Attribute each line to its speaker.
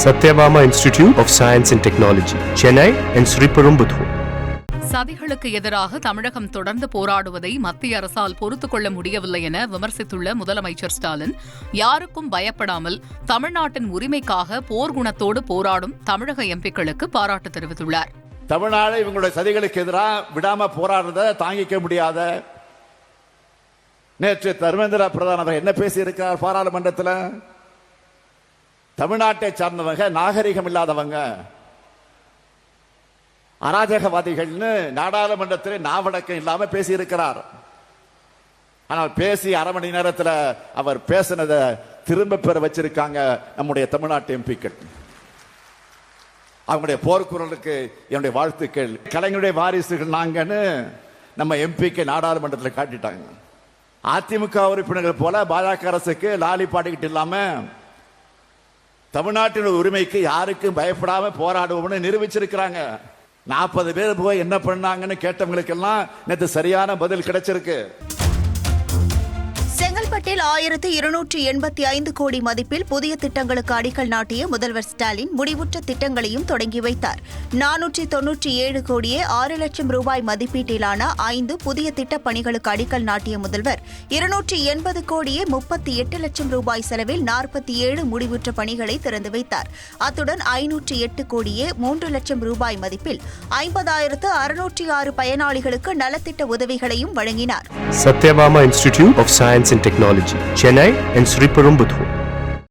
Speaker 1: Satyabama Institute of Science and Technology, Chennai and Sriperumbudur.
Speaker 2: சதிகளுக்கு எதிராக தமிழகம் தொடர்ந்து போராடுவதை மத்திய அரசால் பொறுத்துக் கொள்ள முடியவில்லை என விமர்சித்துள்ள முதலமைச்சர் ஸ்டாலின், யாருக்கும் பயப்படாமல் தமிழ்நாட்டின் உரிமைக்காக போர்க்குணத்தோடு போராடும் தமிழக எம்பிக்களுக்கு பாராட்டு தெரிவித்துள்ளார்.
Speaker 3: தமிழ்நாடு இவங்களுடைய சதிகளுக்கு எதிராக விடாம போராடுறத தாங்கிக்க முடியாத நேற்று தர்மேந்திர பிரதான் அவர் என்ன பேசியிருக்கிறார் பாராளுமன்றத்தில்? தமிழ்நாட்டை சார்ந்தவங்க நாகரிகம் இல்லாதவங்க, அராஜகவாதிகள்னு நாடாளுமன்றத்தில் நாவடக்கம் இல்லாம பேசியிருக்கிறார். ஆனால் பேசி அரை மணி நேரத்தில் அவர் பேசினதை திரும்ப பெற வச்சிருக்காங்க நம்முடைய தமிழ்நாட்டு எம்பிக்கள். அவங்களுடைய போர்க்குரலுக்கு என்னுடைய வாழ்த்துக்கள். கலைஞருடைய வாரிசுகள் நாங்கன்னு நம்ம எம்பிக்கு நாடாளுமன்றத்தில் காட்டிட்டாங்க. அதிமுக உறுப்பினர்கள் போல பாஜக அரசுக்கு லாலி பாடிக்கிட்டு இல்லாம தமிழ்நாட்டின் உரிமைக்கு யாருக்கும் பயப்படாம போராடுவோம்னு நிரூபிச்சிருக்கிறாங்க. 40 பேர் போய் என்ன பண்ணாங்கன்னு கேட்டவங்களுக்கெல்லாம் நேற்று சரியான பதில் கிடைச்சிருக்கு.
Speaker 4: செங்கல்பட்டில் 1285 கோடி மதிப்பில் புதிய திட்டங்களுக்கு அடிக்கல் நாட்டிய முதல்வர் ஸ்டாலின் முடிவுற்ற திட்டங்களையும் தொடங்கி வைத்தார். 497 கோடியே 6 லட்சம் ரூபாய் மதிப்பீட்டிலான 5 புதிய திட்டப் பணிகளுக்கு அடிக்கல் நாட்டிய முதல்வர் 280 கோடியே 38 லட்சம் ரூபாய் செலவில் 47 முடிவுற்ற பணிகளை திறந்து வைத்தார். அத்துடன் 508 கோடியே 3 லட்சம் ரூபாய் மதிப்பில் 50,606 பயனாளிகளுக்கு நலத்திட்ட உதவிகளையும் வழங்கினார்.
Speaker 1: Satyabama Institute of Science and Technology, Chennai and Sriperumbudur.